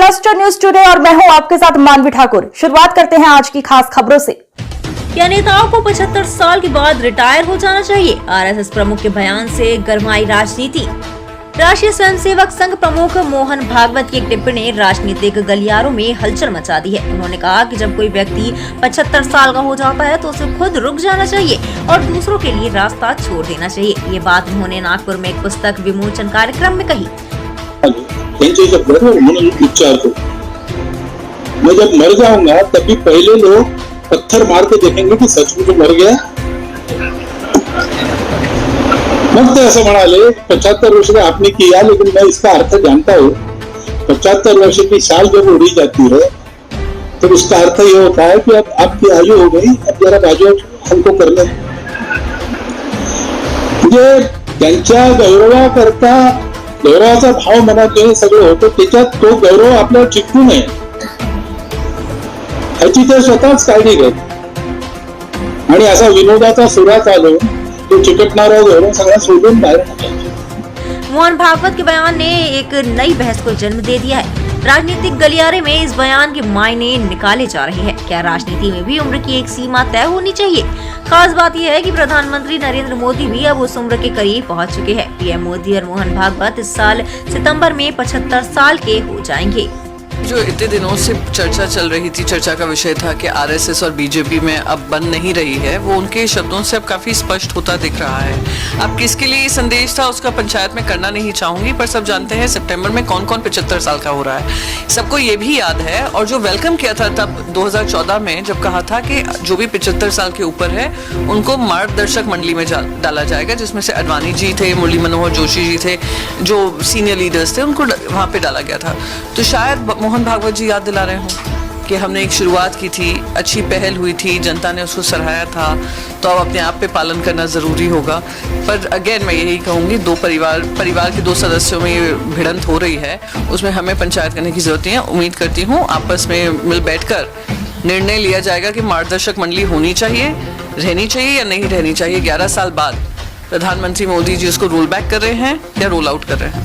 Cluster news today और मैं हूं आपके साथ मानवी ठाकुर। शुरुआत करते हैं आज की खास खबरों से। क्या नेताओं को 75 साल के बाद रिटायर हो जाना चाहिए? आरएसएस प्रमुख के बयान से गरमाई राजनीति। राष्ट्रीय स्वयंसेवक संघ प्रमुख मोहन भागवत की एक टिप्पणी ने राजनीतिक गलियारों में हलचल मचा दी है। उन्होंने कहा कि जब कोई व्यक्ति 75 साल का हो जाता है तो उसे खुद रुक जाना चाहिए और दूसरों के लिए रास्ता छोड़ देना चाहिए। ये बात उन्होंने नागपुर में एक पुस्तक विमोचन कार्यक्रम में कही। मैं जब मर जाऊंगा तभी पहले लोग पत्थर मार के देखेंगे कि सचमुच मर गया। मग असं म्हणाले 75 वर्ष आपने किया, लेकिन मैं इसका अर्थ जानता हूँ। 75 वर्ष की साल जब उड़ी जाती है तो उसका अर्थ ये होता है कि अब आपकी आयु हो गई, अब जरा बाजू हमको करने। म्हणजे त्यांच्या गौरवाकरता गौरवाचा भाव मनात जे सगळं होतं त्याच्यात तो गौरव आपल्याला चिकटू नये ह्याची ते स्वतःच काळजी घेत आणि असा विनोदाचा सुरा चालू तो चिकटणारा गौरव सगळा सोडून बाहेर टाकायचा। मोहन भागवत के बयान ने एक नई बहस को जन्म दे दिया है। राजनीतिक गलियारे में इस बयान के मायने निकाले जा रहे हैं। क्या राजनीति में भी उम्र की एक सीमा तय होनी चाहिए? खास बात यह है कि प्रधानमंत्री नरेंद्र मोदी भी अब उस उम्र के करीब पहुंच चुके हैं। पीएम मोदी और मोहन भागवत इस साल सितंबर में 75 साल के हो जाएंगे। जो इतने दिनों से चर्चा चल रही थी, चर्चा का विषय था कि आरएसएस और बीजेपी में अब बन नहीं रही है, वो उनके शब्दों से अब काफी स्पष्ट होता दिख रहा है। अब किसके लिए ये संदेश था उसका पंचायत में करना नहीं चाहूंगी, पर सब जानते हैं सितंबर में कौन कौन 75 साल का हो रहा है। सबको ये भी याद है और जो वेलकम किया था तब 2014 में जब कहा था कि जो भी 75 साल के ऊपर है उनको मार्गदर्शक मंडली में डाला जाएगा, जिसमें से अडवाणी जी थे, मुरली मनोहर जोशी जी थे, जो सीनियर लीडर्स थे, उनको वहां पे डाला गया था। तो शायद मोहन भागवत जी याद दिला रहे हों कि हमने एक शुरुआत की थी, अच्छी पहल हुई थी, जनता ने उसको सराहाया था, तो अब अपने आप पे पालन करना ज़रूरी होगा। पर अगेन मैं यही कहूँगी, दो परिवार के 2 सदस्यों में ये भिड़ंत हो रही है, उसमें हमें पंचायत करने की ज़रूरत है। उम्मीद करती हूँ आपस में मिल बैठकर निर्णय लिया जाएगा कि मार्गदर्शक मंडली होनी चाहिए, रहनी चाहिए या नहीं रहनी चाहिए। 11 साल बाद प्रधानमंत्री मोदी जी उसको रोल बैक कर रहे हैं या रोल आउट कर रहे हैं।